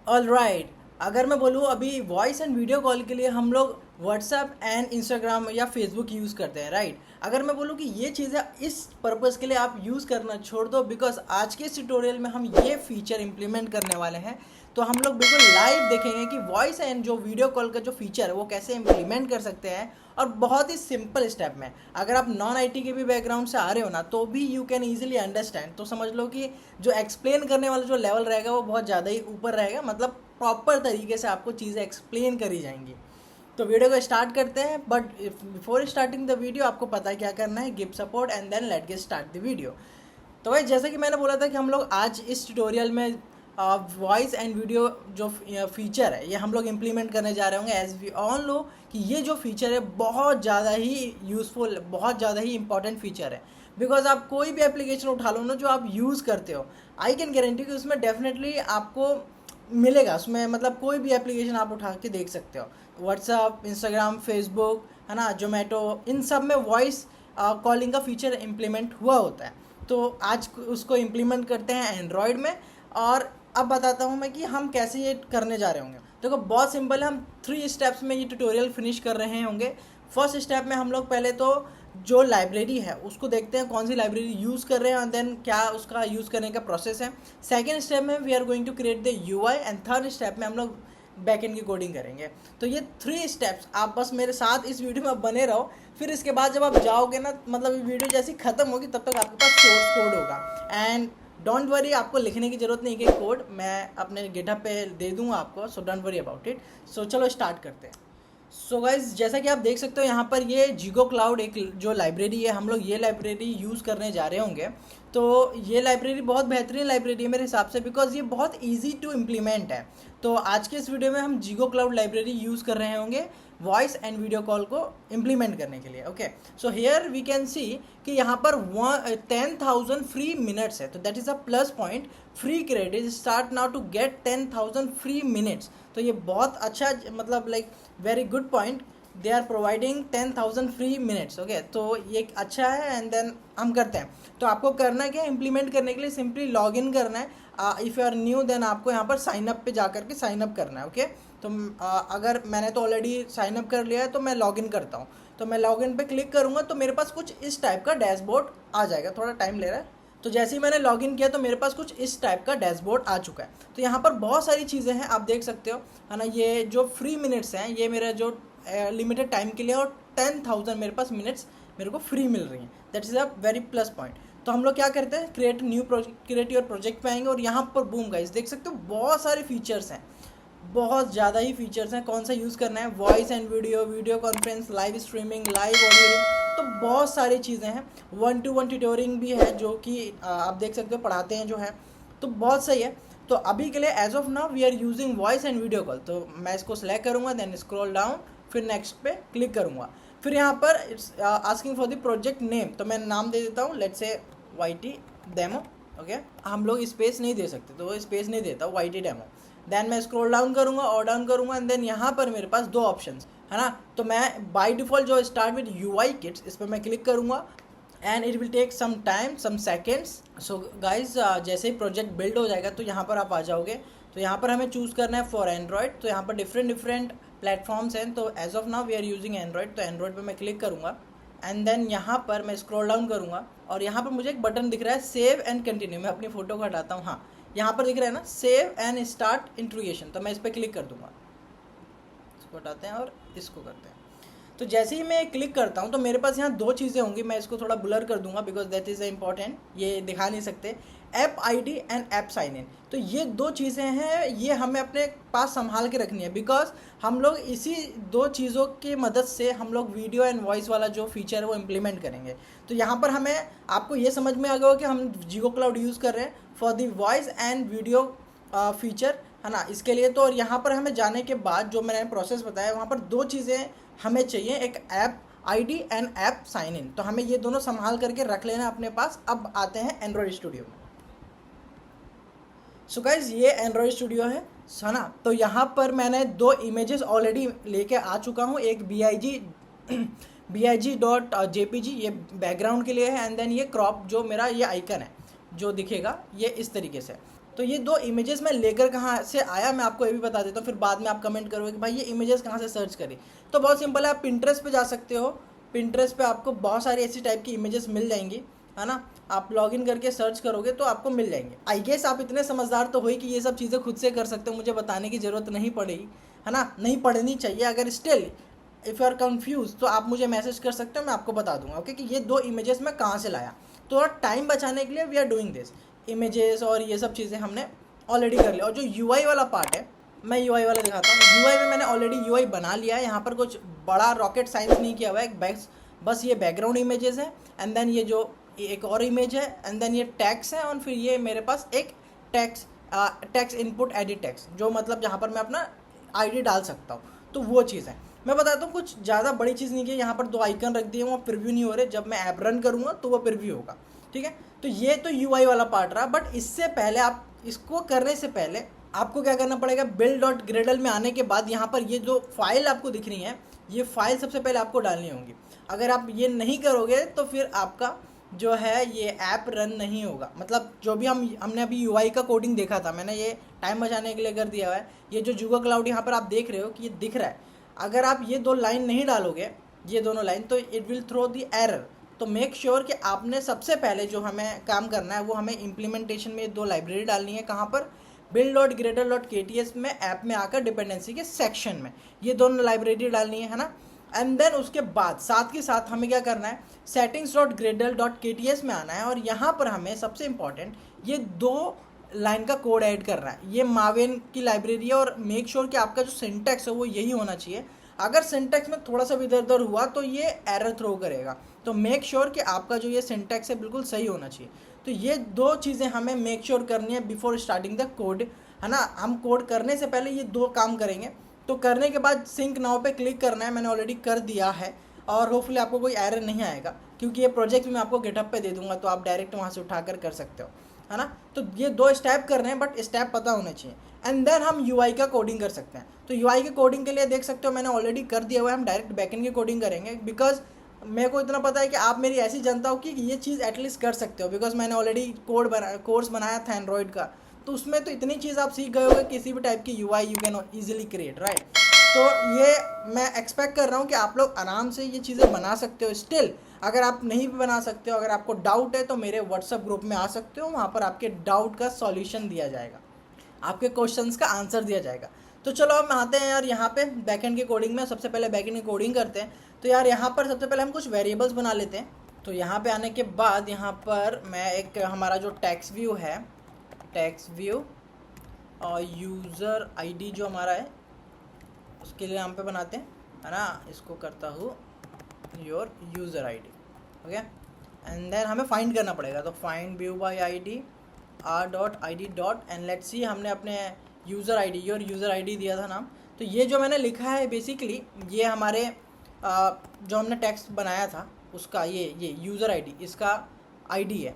Alright, अगर मैं बोलूँ अभी वॉइस एंड वीडियो कॉल के लिए हम लोग व्हाट्सएप एंड इंस्टाग्राम या फेसबुक यूज़ करते हैं, राइट। अगर मैं बोलूँ कि ये चीज़ें इस पर्पज़ के लिए आप यूज़ करना छोड़ दो, बिकॉज आज के इस ट्यूटोरियल में हम ये फीचर इंप्लीमेंट करने वाले हैं। तो हम लोग बिल्कुल लाइव देखेंगे कि वॉइस एंड जो वीडियो कॉल का जो फीचर है वो कैसे इंप्लीमेंट कर सकते हैं, और बहुत ही सिंपल स्टेप में। अगर आप नॉन आईटी के भी बैकग्राउंड से आ रहे हो ना, तो भी यू कैन ईजिली अंडरस्टैंड। तो समझ लो कि जो एक्सप्लेन करने वाला जो लेवल रहेगा वो बहुत ज़्यादा ही ऊपर रहेगा, मतलब प्रॉपर तरीके से आपको चीज़ें एक्सप्लेन करी जाएंगी। तो वीडियो को स्टार्ट करते हैं, but before starting the video आपको पता है क्या करना है, give support and then let get start the video. तो भाई जैसे कि मैंने बोला था कि हम लोग आज इस ट्यूटोरियल में वॉइस एंड वीडियो जो फीचर है ये हम लोग इम्प्लीमेंट करने जा रहे होंगे। एज वी ऑल नो कि ये जो फीचर है बहुत ज़्यादा ही यूज़फुल, बहुत ज़्यादा ही इंपॉर्टेंट फीचर है। बिकॉज आप कोई भी एप्लीकेशन उठा लो ना जो आप यूज़ करते हो, आई कैन गारंटी कि उसमें डेफिनेटली आपको मिलेगा। उसमें मतलब कोई भी एप्लीकेशन आप उठा के देख सकते हो, व्हाट्सअप, इंस्टाग्राम, फेसबुक, है ना, जोमेटो, इन सब में वॉइस कॉलिंग का फीचर इम्प्लीमेंट हुआ होता है। तो आज उसको इम्प्लीमेंट करते हैं एंड्रॉयड में। और अब बताता हूँ मैं कि हम कैसे ये करने जा रहे होंगे। देखो बहुत सिंपल है, हम 3 स्टेप्स में ये ट्यूटोरियल फिनिश कर रहे होंगे। फर्स्ट स्टेप में हम लोग पहले तो जो लाइब्रेरी है उसको देखते हैं, कौन सी लाइब्रेरी यूज़ कर रहे हैं, और देन क्या उसका यूज़ करने का प्रोसेस है। सेकेंड स्टेप में we are going to create the UI, and third step में हम लोग बैकएंड की कोडिंग करेंगे। तो ये 3 स्टेप्स आप बस मेरे साथ इस वीडियो में आप बने रहो। फिर इसके बाद जब आप जाओगे ना, मतलब ये वीडियो जैसी खत्म होगी तब तक आपके पास सोर्स कोड होगा। एंड डोंट वरी, आपको लिखने की ज़रूरत नहीं कि कोड मैं अपने गिटहब पे दे दूंगा आपको, so don't worry about it. So चलो स्टार्ट करते हैं। सो गाइज जैसा कि आप देख सकते हो यहाँ पर ये जिगो क्लाउड एक जो लाइब्रेरी है, हम लोग ये लाइब्रेरी यूज़ करने जा रहे होंगे। तो ये लाइब्रेरी बहुत बेहतरीन लाइब्रेरी है मेरे हिसाब से, बिकॉज ये बहुत इजी टू इम्प्लीमेंट है। तो आज के इस वीडियो में हम जिगो क्लाउड लाइब्रेरी यूज़ कर रहे होंगे वॉइस एंड वीडियो कॉल को इम्प्लीमेंट करने के लिए। Okay, so here we can see कि यहाँ पर 10,000 फ्री मिनट्स है, तो that is a plus point. Free credit start now to get 10,000 free minutes. तो ये बहुत अच्छा, मतलब like very good point, they are providing 10,000 free minutes. Okay, तो ये अच्छा है। एंड देन हम करते हैं। तो आपको करना क्या है, इम्प्लीमेंट करने के लिए सिंपली लॉग इन करना है। If you are new then आपको यहाँ पर साइन अप पे जा करके साइन अप करना है। ओके, तो अगर मैंने तो ऑलरेडी साइन अप कर लिया है तो मैं लॉग इन करता हूँ। तो मैं लॉग इन पे क्लिक करूँगा तो मेरे पास कुछ इस टाइप का डैशबोर्ड आ जाएगा, थोड़ा टाइम ले रहा है। तो जैसे ही मैंने लॉगिन किया तो मेरे पास कुछ इस टाइप का डैशबोर्ड आ चुका है। तो यहाँ पर बहुत सारी चीज़ें हैं, आप देख सकते हो, है ना। ये जो फ्री मिनट्स हैं ये मेरा जो लिमिटेड टाइम के लिए, और 10,000 मेरे पास मिनट्स मेरे को फ्री मिल रही हैं। That is a very plus point. तो हम लोग क्या करते हैं, क्रिएट योर प्रोजेक्ट पे आएंगे, और यहाँ पर बूम गाइस देख सकते हो बहुत सारे फीचर्स हैं, बहुत ज़्यादा ही फीचर्स हैं। कौन सा यूज़ करना है, voice and video, video conference, live streaming, live audio, तो बहुत सारी चीज़ें हैं। 1-to-1 ट्यूटोरिंग भी है जो कि आप देख सकते हो पढ़ाते हैं जो है, तो बहुत सही है। तो अभी के लिए as of now we are using voice and video call. तो मैं इसको सेलेक्ट करूँगा, देन स्क्रॉल डाउन, फिर नेक्स्ट पे क्लिक करूँगा। फिर यहाँ पर asking for the project name, तो मैं नाम दे देता हूँ, let's say YT demo. Okay, हम लोग स्पेस नहीं दे सकते तो स्पेस नहीं देता, YT डेमो। देन मैं स्क्रॉल डाउन करूँगा और डाउन करूँगा, एंड देन यहाँ पर मेरे पास 2 ऑप्शंस है ना। तो मैं बाय डिफ़ॉल्ट जो स्टार्ट विद UI किट्स, इस पर मैं क्लिक करूँगा, and it will take some time, some seconds. So guys जैसे ही प्रोजेक्ट बिल्ड हो जाएगा तो यहाँ पर आप आ जाओगे। तो यहाँ पर हमें चूज़ करना है फॉर एंड्रॉयड। तो यहाँ पर डिफरेंट प्लेटफॉर्म्स हैं, तो as of now we are using android. तो एंड्रॉयड पर मैं क्लिक करूँगा, एंड देन यहाँ पर मैं स्क्रॉल डाउन करूँगा, और यहाँ पर मुझे एक बटन दिख रहा है सेव एंड कंटिन्यू। मैं अपनी फ़ोटो को हटाता हूँ, हाँ यहाँ पर दिख रहा है ना, सेव एंड स्टार्ट इंट्रोगेशन। तो मैं इस पर क्लिक कर दूँगा, इसको हटाते हैं और इसको करते हैं। तो जैसे ही मैं क्लिक करता हूँ तो मेरे पास यहाँ 2 चीज़ें होंगी। मैं इसको थोड़ा ब्लर कर दूंगा बिकॉज दैट इज़ इम्पॉर्टेंट, ये दिखा नहीं सकते। App ID and app sign in, तो ये 2 चीज़ें हैं, ये हमें अपने पास संभाल के रखनी है, बिकॉज हम लोग इसी 2 चीज़ों की मदद से हम लोग वीडियो एंड वॉइस वाला जो फीचर है वो इम्प्लीमेंट करेंगे। तो यहाँ पर हमें, आपको ये समझ में आ गया हो कि हम जिगो क्लाउड यूज़ कर रहे हैं for the voice and video feature, है ना, इसके लिए। तो और यहाँ पर हमें जाने के बाद जो मैंने प्रोसेस बताया, वहाँ पर 2 चीज़ें हमें चाहिए, एक app ID and app sign in. तो हमें ये दोनों संभाल करके रख लेना अपने पास। अब आते हैं एंड्रॉयड स्टूडियो में। सो गाइज ये एंड्रॉयड स्टूडियो है ना। तो यहाँ पर मैंने 2 इमेजेस ऑलरेडी लेके आ चुका हूँ। एक big.jpg ये बैकग्राउंड के लिए है, एंड देन ये क्रॉप जो मेरा ये आइकन है जो दिखेगा ये इस तरीके से। तो ये 2 इमेजेस मैं लेकर कहाँ से आया मैं आपको ये भी बता देता हूँ, फिर बाद में आप कमेंट करोगे कि भाई ये इमेजेस कहाँ से सर्च करी। तो बहुत सिंपल है, आप पिंटरेस्ट पे जा सकते हो। पिंटरेस्ट पे आपको बहुत सारी ऐसी टाइप की इमेजेस मिल जाएंगी, है ना। आप लॉगिन करके सर्च करोगे तो आपको मिल जाएंगे। आई गेस आप इतने समझदार तो हो ही कि ये सब चीज़ें खुद से कर सकते हो, मुझे बताने की ज़रूरत नहीं पड़ेगी, है ना, नहीं पढ़नी चाहिए। अगर still if you are confuse तो आप मुझे मैसेज कर सकते हो, मैं आपको बता दूंगा ओके कि ये 2 इमेजेस मैं कहाँ से लाया। तो टाइम बचाने के लिए we are doing this, images और ये सब चीज़ें हमने ऑलरेडी कर लिया। और जो यूआई वाला पार्ट है, मैं यूआई वाला दिखाता हूँ। यूआई में मैंने ऑलरेडी यूआई बना लिया है, यहाँ पर कुछ बड़ा रॉकेट साइंस नहीं किया हुआ है, बस ये बैकग्राउंड इमेजेस है, एंड देन ये जो एक और इमेज है, एंड देन ये टैक्स है, और फिर ये मेरे पास एक टैक्स इनपुट एडिट टैक्स, जो मतलब जहाँ पर मैं अपना आईडी डाल सकता हूँ, तो वो चीज़ है। मैं बताता हूँ, कुछ ज़्यादा बड़ी चीज़ नहीं की। यहाँ पर 2 आइकन रख दिए, वो प्रीव्यू नहीं हो रहे, जब मैं ऐप रन करूँगा तो वो प्रीव्यू होगा, ठीक है। तो ये तो यूआई वाला पार्ट रहा, बट इससे पहले आप इसको करने से पहले आपको क्या करना पड़ेगा, build.gradle में आने के बाद यहाँ पर ये जो फाइल आपको दिख रही है, ये फाइल सबसे पहले आपको डालनी होगी। अगर आप ये नहीं करोगे तो फिर आपका जो है ये ऐप रन नहीं होगा। मतलब जो भी हमने अभी यूआई का कोडिंग देखा था, मैंने ये टाइम बचाने के लिए कर दिया हुआ है। ये जो जुगा क्लाउड यहाँ पर आप देख रहे हो कि ये दिख रहा है, अगर आप ये 2 लाइन नहीं डालोगे, ये दोनों लाइन, तो it will throw the error. तो मेक श्योर कि आपने सबसे पहले जो हमें काम करना है वो हमें इम्प्लीमेंटेशन में 2 लाइब्रेरी डालनी है। कहाँ पर, build.gradle.kts में ऐप में आकर डिपेंडेंसी के सेक्शन में ये दोनों लाइब्रेरी डालनी है ना। एंड देन उसके बाद साथ के साथ हमें क्या करना है, settings.gradle.kts में आना है, और यहाँ पर हमें सबसे इम्पॉर्टेंट ये 2 लाइन का कोड ऐड करना है। ये मावेन की लाइब्रेरी है, और मेक श्योर कि आपका जो सिंटैक्स है वो यही होना चाहिए। अगर सिंटैक्स में थोड़ा सा भी इधर उधर हुआ तो ये एरर थ्रो करेगा। तो मेक श्योर कि आपका जो ये सिंटैक्स है बिल्कुल सही होना चाहिए। तो ये 2 चीज़ें हमें मेक श्योर करनी है बिफोर स्टार्टिंग द कोड, है ना। हम कोड करने से पहले ये 2 काम करेंगे। तो करने के बाद सिंक नाउ पे क्लिक करना है, मैंने ऑलरेडी कर दिया है, और होपफुली आपको कोई एरर नहीं आएगा, क्योंकि ये प्रोजेक्ट मैं आपको गिटहब पे दे दूंगा, तो आप डायरेक्ट वहाँ से उठाकर कर सकते हो, है ना। तो ये 2 स्टेप करने हैं, बट स्टेप पता होने चाहिए। एंड देन हम यूआई का कोडिंग कर सकते हैं। तो यूआई के कोडिंग के लिए देख सकते हो मैंने ऑलरेडी कर दिया हुआ है, हम डायरेक्ट बैकएंड की कोडिंग करेंगे, बिकॉज मेरे को इतना पता है कि आप मेरी ऐसी जनता हो कि ये चीज़ एटलीस्ट कर सकते हो, बिकॉज मैंने ऑलरेडी कोर्स बनाया था एंड्रॉइड का, तो उसमें तो इतनी चीज़ आप सीख गए होगे, किसी भी टाइप की UI you can easily create, right. तो ये मैं एक्सपेक्ट कर रहा हूँ कि आप लोग आराम से ये चीज़ें बना सकते हो। स्टिल अगर आप नहीं भी बना सकते हो, अगर आपको डाउट है, तो मेरे व्हाट्सएप ग्रुप में आ सकते हो, वहाँ पर आपके डाउट का सॉल्यूशन दिया जाएगा, आपके क्वेश्चंस का आंसर दिया जाएगा। तो चलो हम आते हैं यार यहाँ पे बैकएंड की कोडिंग में। सबसे पहले बैकएंड की कोडिंग करते हैं। तो यार यहाँ पर सबसे पहले हम कुछ वेरिएबल्स बना लेते हैं। तो यहाँ पे आने के बाद यहाँ पर मैं एक हमारा जो टैक्स व्यू है, टैक्स व्यू और यूज़र आईडी जो हमारा है उसके लिए हम पे बनाते हैं, है ना। इसको करता हूँ your user ID, okay. And then हमें फाइंड करना पड़ेगा, तो find view by ID r.id. And let's see, हमने अपने user ID, your user ID दिया था नाम। तो ये जो मैंने लिखा है बेसिकली ये हमारे जो हमने टेक्स्ट बनाया था उसका ये यूज़र आईडी, इसका आईडी है।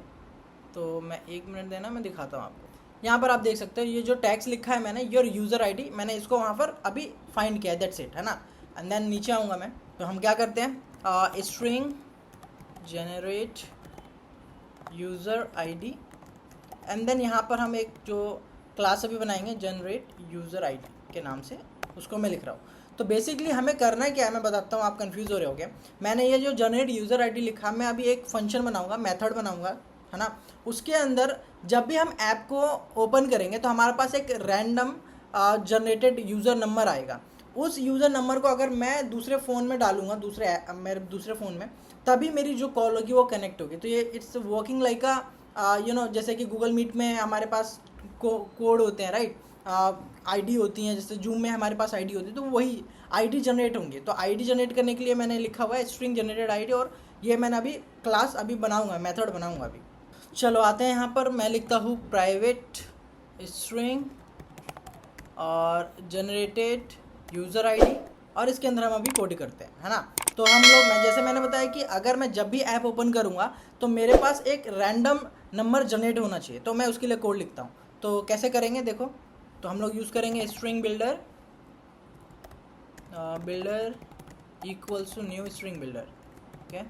तो मैं 1 मिनट देना, मैं दिखाता हूँ आपको। यहाँ पर आप देख सकते हो ये जो टैक्स लिखा है मैंने, योर यूज़र आईडी, मैंने इसको वहाँ पर अभी फाइंड किया है, दैट्स इट, है ना। एंड देन नीचे आऊँगा मैं, तो हम क्या करते हैं, string generate user ID, and then यहाँ पर हम एक जो क्लास अभी बनाएंगे जनरेट यूज़र आईडी के नाम से, उसको मैं लिख रहा हूँ। तो बेसिकली हमें करना क्या है मैं बताता हूँ, आप कंफ्यूज हो रहे होगे। मैंने ये जो जनरेट यूज़र आईडी लिखा, मैं अभी एक फंक्शन बनाऊँगा, मेथड बनाऊँगा, है ना। उसके अंदर जब भी हम ऐप को ओपन करेंगे तो हमारे पास एक रैंडम जनरेटेड यूज़र नंबर आएगा। उस यूज़र नंबर को अगर मैं दूसरे फ़ोन में डालूँगा, मेरे दूसरे फ़ोन में, तभी मेरी जो कॉल होगी वो कनेक्ट होगी। तो ये इट्स वर्किंग लाइक जैसे कि गूगल मीट में हमारे पास कोड होते हैं, राइट, आईडी होती हैं, जैसे जूम में हमारे पास आईडी होती है, तो वही आईडी जनरेट होंगे। तो आईडी जनरेट करने के लिए मैंने लिखा हुआ है स्ट्रिंग जनरेटेड आईडी, और ये मैंने अभी क्लास अभी बनाऊँगा, मेथड बनाऊँगा अभी। चलो आते हैं यहाँ पर, मैं लिखता हूँ प्राइवेट स्ट्रिंग और जनरेटेड यूज़र आईडी, और इसके अंदर हम अभी कोड करते हैं, है ना। तो हम लोग जैसे मैंने बताया कि अगर मैं जब भी ऐप ओपन करूँगा तो मेरे पास एक रैंडम नंबर जनरेट होना चाहिए, तो मैं उसके लिए कोड लिखता हूँ। तो कैसे करेंगे देखो, तो हम लोग यूज़ करेंगे string builder equals to new string builder, okay.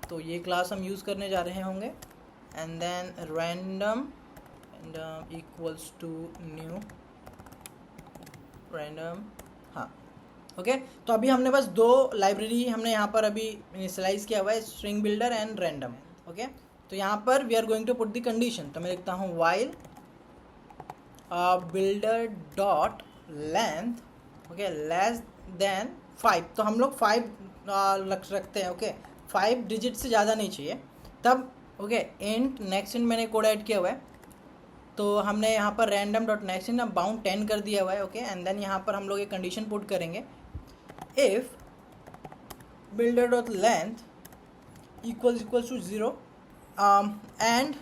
तो ये क्लास हम यूज़ करने जा रहे होंगे, and then random random equals to new random, हाँ ओके। तो अभी हमने बस दो लाइब्रेरी हमने यहाँ पर अभी इनिशियलाइज किया हुआ है, string builder and random, okay. तो यहाँ पर we are going to put the condition, तो मैं लिखता हूँ while builder dot length, okay, less than 5। तो हम लोग 5 रखते हैं, ओके, 5 डिजिट से ज़्यादा नहीं चाहिए तब, ओके। इंट नेक्स्ट इंट मैंने कोड ऐड किया हुआ है, तो हमने यहाँ पर random dot next int bound 10 कर दिया हुआ है, ओके। एंड देन यहाँ पर हम लोग एक कंडीशन पुट करेंगे, if builder dot length equals to 0 and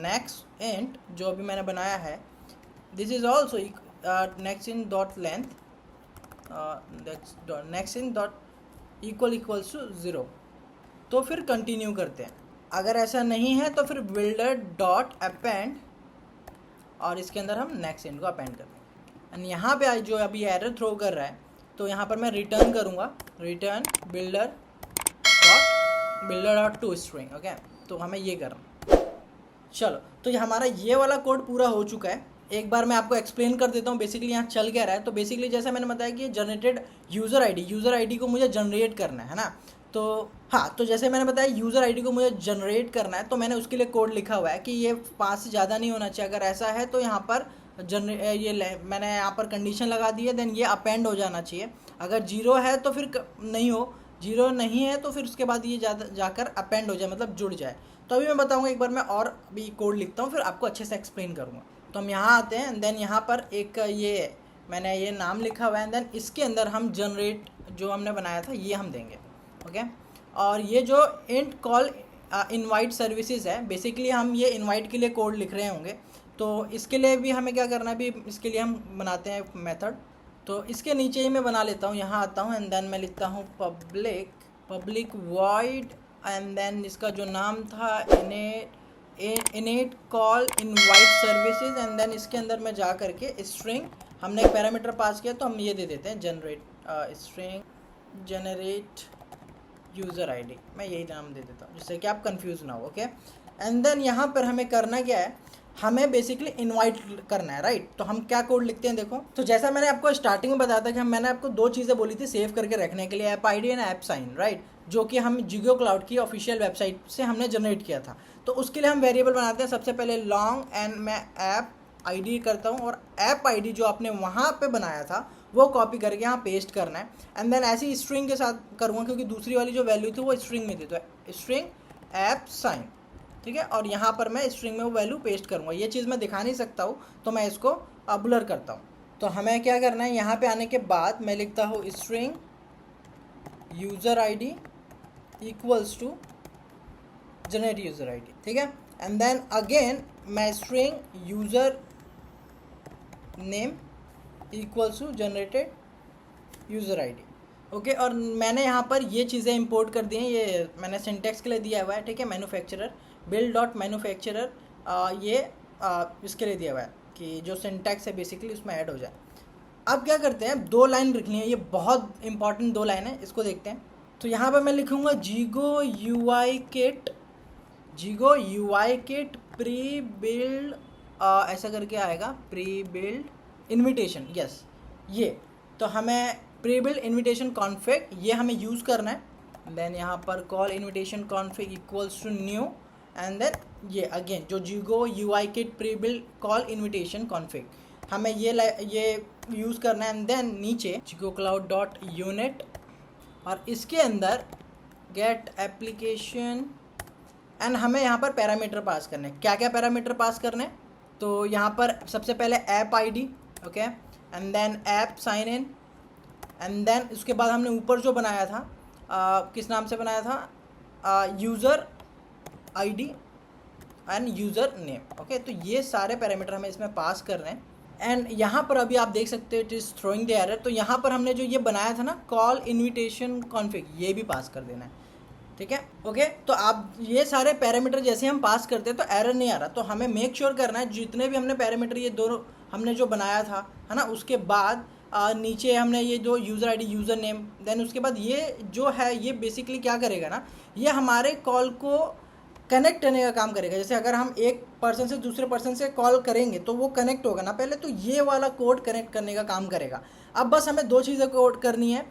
next int जो अभी मैंने बनाया है, this is also next int dot length next int dot equals to 0। तो फिर कंटिन्यू करते हैं। अगर ऐसा नहीं है तो फिर builder dot append और इसके अंदर हम नेक्स्ट int को अपेंड करते हैं। एंड यहाँ पे जो अभी एरर थ्रो कर रहा है, तो यहाँ पर मैं रिटर्न करूँगा, return builder dot to string, okay. तो हमें ये करना, चलो। तो ये हमारा ये वाला कोड पूरा हो चुका है। एक बार मैं आपको एक्सप्लेन कर देता हूँ बेसिकली यहाँ चल क्या रहा है। तो बेसिकली जैसे मैंने बताया कि जनरेटेड यूज़र आईडी को मुझे जनरेट करना है ना। तो हाँ, तो जैसे मैंने बताया यूज़र आईडी को मुझे जनरेट करना है, तो मैंने उसके लिए कोड लिखा हुआ है कि ये 5 से ज़्यादा नहीं होना चाहिए। अगर ऐसा है तो यहाँ पर मैंने यहाँ पर कंडीशन लगा दी है, देन ये अपेंड हो जाना चाहिए। अगर 0 है तो फिर नहीं हो, 0 नहीं है तो फिर उसके बाद ये जाकर अपेंड हो जाए, मतलब जुड़ जाए। तो अभी मैं बताऊँगा, एक बार मैं और अभी कोड लिखता हूँ, फिर आपको अच्छे से एक्सप्लेन करूँगा। तो हम यहाँ आते हैं, देन यहाँ पर एक ये मैंने ये नाम लिखा हुआ है, देन इसके अंदर हम जनरेट जो हमने बनाया था ये हम देंगे, ओके। और ये जो इंट कॉल इनवाइट सर्विसेज है, बेसिकली हम ये इनवाइट के लिए कोड लिख रहे होंगे। तो इसके लिए भी हमें क्या करना है, अभी इसके लिए हम बनाते हैं मेथड। तो इसके नीचे ही मैं बना लेता हूँ, यहाँ आता हूँ एंड देन मैं लिखता हूँ पब्लिक वॉइड एंड देन इसका जो नाम था init call invite services and then इसके अंदर मैं जा करके स्ट्रिंग, हमने एक पैरामीटर पास किया तो हम ये दे देते हैं जनरेट यूज़र आईडी, मैं यही नाम दे देता हूँ जिससे कि आप कंफ्यूज ना हो, ओके। एंड देन यहाँ पर हमें करना क्या है, हमें बेसिकली इनवाइट करना है, राइट। तो हम क्या कोड लिखते हैं, देखो। तो जैसा मैंने आपको स्टार्टिंग में बताया था कि मैंने आपको 2 चीज़ें बोली थी सेव करके रखने के लिए, app ID and app sign, right, जो कि हम जिगो क्लाउड की ऑफिशियल वेबसाइट से हमने जनरेट किया था। तो उसके लिए हम वेरिएबल बनाते हैं, सबसे पहले लॉन्ग एंड मैं ऐप आईडी करता हूँ, और ऐप आईडी जो आपने वहाँ पे बनाया था वो कॉपी करके यहाँ पेस्ट करना है। एंड देन ऐसी स्ट्रिंग के साथ करूँगा, क्योंकि दूसरी वाली जो वैल्यू थी वो स्ट्रिंग में थी, तो स्ट्रिंग ऐप साइन, ठीक है। और यहाँ पर मैं स्ट्रिंग में वो वैल्यू पेस्ट करूँगा। ये चीज़ मैं दिखा नहीं सकता हूँ, तो मैं इसको ब्लर करता हूँ। तो हमें क्या करना है, यहाँ पे आने के बाद मैं लिखता हूँ string user ID equals to generate user ID, ठीक है। एंड देन अगेन मैं string user name equals to generated user ID, okay. और मैंने यहाँ पर ये चीज़ें इंपोर्ट कर दी हैं, ये मैंने सिंटेक्स के लिए दिया हुआ है, ठीक है। मैन्युफैक्चरर बिल्ड डॉट मैन्युफैक्चरर ये इसके लिए दिया हुआ है कि जो सिंटेक्स है बेसिकली उसमें ऐड हो जाए। अब क्या करते हैं, 2 लाइन लिखनी है, ये बहुत इंपॉर्टेंट 2 लाइन है, इसको देखते हैं। तो यहाँ पर मैं लिखूँगा जिगो यूआई किट प्री बिल्ड ऐसा करके आएगा, प्री बिल्ड इन्विटेशन, यस ये। तो हमें प्री बिल्ड इन्विटेशन कॉन्फ़िग ये हमें यूज़ करना है। देन यहाँ पर call invitation config equals to new and then ये अगेन जो Zego UI kit pre build call invitation config हमें ये यूज़ करना है। एंड देन नीचे जिगो क्लाउड डॉट यूनिट और इसके अंदर गेट एप्लीकेशन एंड हमें यहाँ पर पैरामीटर पास करने। क्या क्या पैरामीटर पास करने, तो यहाँ पर सबसे पहले app ID, okay, and then app sign in and then उसके बाद हमने ऊपर जो बनाया था किस नाम से बनाया था, user ID end user name, okay. तो ये सारे पैरामीटर हमें इसमें पास कर रहे हैं। एंड यहाँ पर अभी आप देख सकते हो it is throwing the error, तो यहाँ पर हमने जो ये बनाया था ना कॉल इन्विटेशन कॉन्फ़िग ये भी पास कर देना है, ठीक है, ओके। तो आप ये सारे पैरामीटर जैसे हम पास करते हैं तो एरर नहीं आ रहा। तो हमें मेक श्योर करना है जितने भी हमने पैरामीटर ये दोनों हमने जो बनाया था, है ना, उसके बाद नीचे हमने ये जो user ID user name, then उसके बाद ये जो है ये बेसिकली क्या करेगा ना, ये हमारे कॉल को कनेक्ट करने का काम करेगा। जैसे अगर हम एक पर्सन से दूसरे पर्सन से कॉल करेंगे तो वो कनेक्ट होगा ना पहले, तो ये वाला कोड कनेक्ट करने का काम करेगा। अब बस हमें दो चीज़ें कोड करनी है,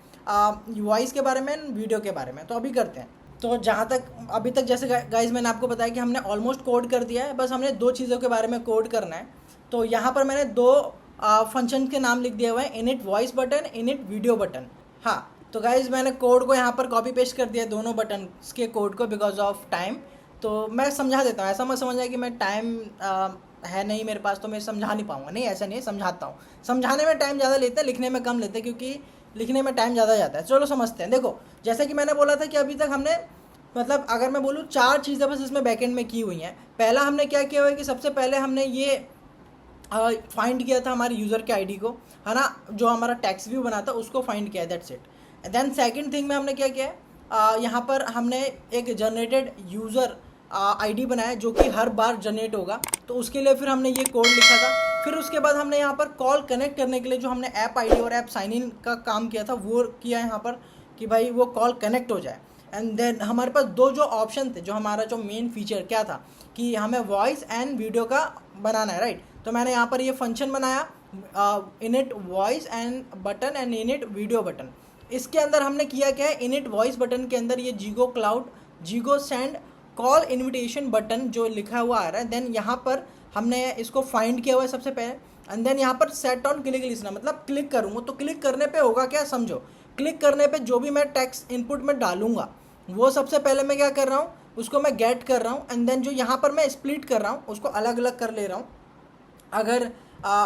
वॉइस के बारे में, वीडियो के बारे में। तो अभी करते हैं। तो जहाँ तक अभी तक जैसे गाइज मैंने आपको बताया कि हमने ऑलमोस्ट कोड कर दिया है, बस हमने दो चीज़ों के बारे में कोड करना है। तो यहाँ पर मैंने दो फंक्शन के नाम लिख दिए हुए हैं, init voice button, init video button. हाँ, तो गाइज मैंने कोड को यहाँ पर कॉपी पेस्ट कर दिया दोनों बटन के कोड को बिकॉज ऑफ टाइम। तो मैं समझा देता हूँ, ऐसा मत समझना कि मैं टाइम है नहीं मेरे पास तो मैं समझा नहीं पाऊँगा, नहीं ऐसा नहीं है, समझाता हूँ। समझाने में टाइम ज़्यादा लेते हैं, लिखने में कम लेते हैं, क्योंकि लिखने में टाइम ज़्यादा जाता है। चलो समझते हैं। देखो जैसे कि मैंने बोला था कि अभी तक हमने मतलब अगर मैं बोलूँ 4 चीज़ें बस इसमें बैकएंड में की हुई हैं। पहला हमने क्या किया हुआ है कि सबसे पहले हमने ये फाइंड किया था हमारे यूज़र के आईडी को, है ना, जो हमारा टेक्स्ट व्यू बना था उसको फाइंड किया है, that's it. Then second thing में हमने क्या किया है, यहाँ पर हमने एक जनरेटेड यूज़र आईडी बनाया जो कि हर बार जनरेट होगा, तो उसके लिए फिर हमने ये कोड लिखा था। फिर उसके बाद हमने यहाँ पर कॉल कनेक्ट करने के लिए जो हमने ऐप आईडी और ऐप साइन इन का काम किया था वो किया यहाँ पर कि भाई वो कॉल कनेक्ट हो जाए। एंड देन हमारे पास दो जो ऑप्शन थे, जो हमारा जो मेन फीचर क्या था कि हमें वॉइस एंड वीडियो का बनाना है, राइट। तो मैंने यहाँ पर ये फंक्शन बनाया, init voice and button and init video button. इसके अंदर हमने किया क्या है, इनिट वॉइस बटन के अंदर ये Zego cloud, Zego send call invitation button जो लिखा हुआ आ रहा है। देन यहाँ पर हमने इसको फाइंड किया हुआ है सबसे पहले। एंड देन यहाँ पर सेट ऑन क्लिक लिसनर, मतलब क्लिक करूँगा तो क्लिक करने पे होगा क्या, समझो। क्लिक करने पे जो भी मैं टेक्स्ट इनपुट में डालूंगा वो सबसे पहले मैं क्या कर रहा हूँ, उसको मैं गेट कर रहा हूँ। एंड देन जो यहाँ पर मैं स्प्लिट कर रहा हूँ उसको अलग अलग कर ले रहा हूँ, अगर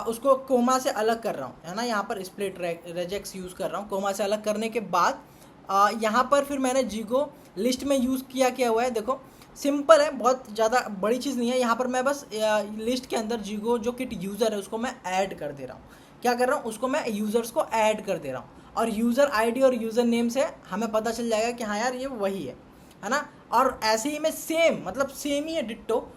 उसको कोमा से अलग कर रहा हूँ, है ना, यहाँ पर स्प्लिट रेजेक्स यूज़ कर रहा हूँ। कोमा से अलग करने के बाद यहाँ पर फिर मैंने जीगो लिस्ट में यूज़ किया हुआ है। देखो सिंपल है, बहुत ज़्यादा बड़ी चीज़ नहीं है। यहाँ पर मैं बस लिस्ट के अंदर जीगो जो किट यूज़र है उसको मैं ऐड कर दे रहा हूँ। क्या कर रहा हूँ, उसको मैं यूज़र्स को ऐड कर दे रहा हूँ, और यूज़र आईडी और यूज़र नेम से हमें पता चल जाएगा कि हाँ यार ये वही है ना। और ऐसे ही मैं सेम, मतलब सेम ही है डिट्टो,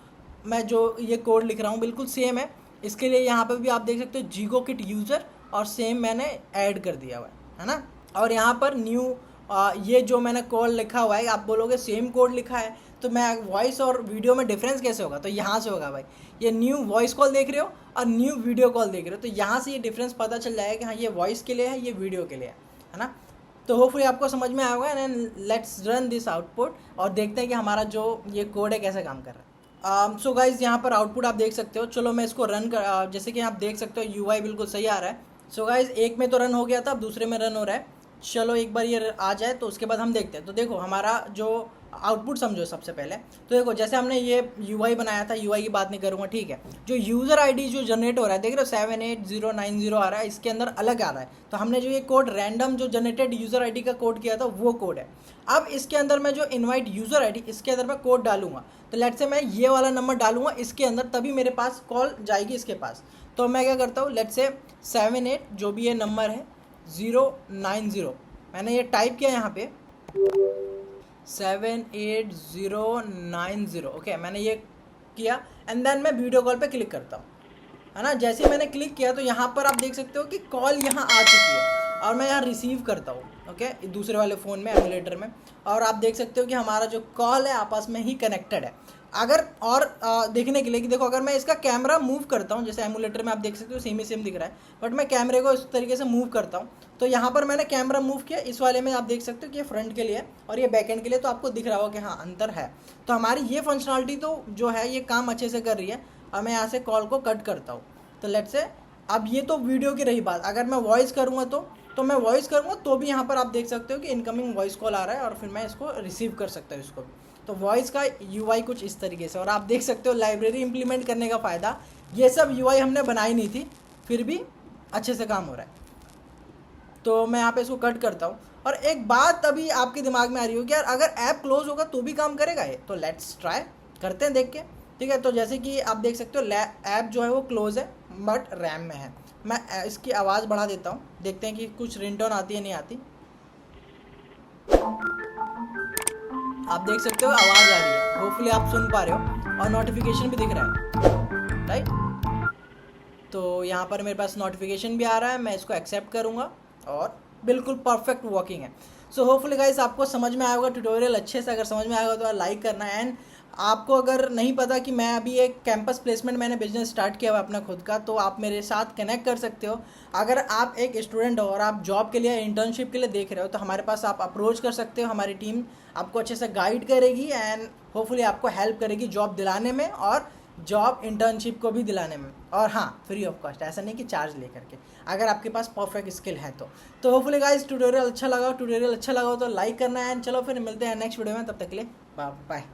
मैं जो ये कोड लिख रहा हूँ बिल्कुल सेम है। इसके लिए यहाँ पर भी आप देख सकते हो जीगो किट यूज़र, और सेम मैंने ऐड कर दिया हुआ है ना। और यहाँ पर न्यू ये जो मैंने कोड लिखा हुआ है, आप बोलोगे सेम कोड लिखा है तो मैं वॉइस और वीडियो में डिफरेंस कैसे होगा, तो यहाँ से होगा भाई। ये न्यू वॉइस कॉल देख रहे हो और न्यू वीडियो कॉल देख रहे हो, तो यहाँ से ये डिफरेंस पता चल जाएगा कि हाँ ये वॉइस के लिए है, ये वीडियो के लिए है ना। तो होपफुली आपको समझ में आया होगा। And let's run this output और देखते हैं कि हमारा जो ये कोड है कैसे काम कर रहा है। सो गाइज यहाँ पर आउटपुट आप देख सकते हो। चलो मैं इसको रन कर, जैसे कि आप देख सकते हो यूआई बिल्कुल सही आ रहा है। सो गाइज एक में तो रन हो गया था, अब दूसरे में रन हो रहा है। चलो एक बार ये आ जाए तो उसके बाद हम देखते हैं। तो देखो हमारा जो आउटपुट समझो सबसे पहले, तो देखो जैसे हमने ये यूआई बनाया था, यूआई की बात नहीं करूँगा, ठीक है। जो यूज़र आईडी जो जनरेट हो रहा है देख रहे हो 78090 आ रहा है, इसके अंदर अलग आ रहा है। तो हमने जो ये कोड रैंडम जो जनरेटेड यूज़र आईडी का कोड किया था वो कोड है। अब इसके अंदर मैं जो इनवाइट यूज़र आईडी, इसके अंदर मैं कोड डालूंगा। तो लेट्स से मैं ये वाला नंबर डालूंगा इसके अंदर, तभी मेरे पास कॉल जाएगी इसके पास। तो मैं क्या करता हूँ, लेट्स से 78 जो भी ये नंबर है 090, मैंने ये टाइप किया यहाँ पे 78090, ओके मैंने ये किया। एंड देन मैं वीडियो कॉल पे क्लिक करता हूँ, है ना। जैसे ही मैंने क्लिक किया तो यहाँ पर आप देख सकते हो कि कॉल यहाँ आ चुकी है और मैं यहाँ रिसीव करता हूँ, ओके, दूसरे वाले फ़ोन में, एमुलेटर में। और आप देख सकते हो कि हमारा जो कॉल है आपस में ही कनेक्टेड है। अगर और देखने के लिए कि देखो अगर मैं इसका कैमरा मूव करता हूँ, जैसे एमुलेटर में आप देख सकते हो सेम ही सेम दिख रहा है, बट मैं कैमरे को इस तरीके से मूव करता हूँ। तो यहाँ पर मैंने कैमरा मूव किया, इस वाले में आप देख सकते हो कि ये फ्रंट के लिए है और ये बैक एंड के लिए, तो आपको दिख रहा होगा कि हाँ अंतर है। तो हमारी ये फंक्शनलिटी तो जो है ये काम अच्छे से कर रही है। अब मैं यहाँ से कॉल को कट करता हूँ। तो लेट्स से अब ये तो वीडियो की रही बात, अगर मैं वॉइस करूँगा तो मैं वॉइस करूँगा तो भी यहाँ पर आप देख सकते हो कि इनकमिंग वॉइस कॉल आ रहा है और फिर मैं इसको रिसीव कर सकता हूँ इसको भी। तो वॉइस का यूआई कुछ इस तरीके से। और आप देख सकते हो लाइब्रेरी इंप्लीमेंट करने का फ़ायदा, ये सब यूआई हमने बनाई नहीं थी फिर भी अच्छे से काम हो रहा है। तो मैं यहाँ पे इसको कट करता हूँ। और एक बात अभी आपके दिमाग में आ रही हो कि यार अगर ऐप क्लोज होगा तो भी काम करेगा ये, तो लेट्स ट्राई करते हैं देख के, ठीक है। तो जैसे कि आप देख सकते हो ऐप जो है वो क्लोज है बट रैम में है। मैं इसकी आवाज़ बढ़ा देता हूँ, देखते हैं कि कुछ रिंगटोन आती है नहीं आती। आप देख सकते हो आवाज़ आ रही है, होपफुली आप सुन पा रहे हो और नोटिफिकेशन भी दिख रहा है, राइट। तो यहाँ पर मेरे पास नोटिफिकेशन भी आ रहा है, मैं इसको एक्सेप्ट करूँगा और बिल्कुल परफेक्ट वर्किंग है। सो होपफुली गाइस आपको समझ में आया होगा ट्यूटोरियल अच्छे से। अगर समझ में आया होगा तो लाइक करना। एंड आपको अगर नहीं पता कि मैं अभी एक कैंपस प्लेसमेंट मैंने बिजनेस स्टार्ट किया हुआ है अपना खुद का, तो आप मेरे साथ कनेक्ट कर सकते हो। अगर आप एक स्टूडेंट हो और आप जॉब के लिए इंटर्नशिप के लिए देख रहे हो, तो हमारे पास आप अप्रोच कर सकते हो। हमारी टीम आपको अच्छे से गाइड करेगी एंड होपफुली आपको हेल्प करेगी जॉब दिलाने में और जॉब इंटर्नशिप को भी दिलाने में। और हाँ, फ्री ऑफ कॉस्ट, ऐसा नहीं कि चार्ज लेकर के, अगर आपके पास परफेक्ट स्किल है तो होपफुली गाइस ट्यूटोरियल अच्छा लगा हो तो लाइक करना है। एंड चलो फिर मिलते हैं नेक्स्ट वीडियो में, तब तक के लिए बाय बाय।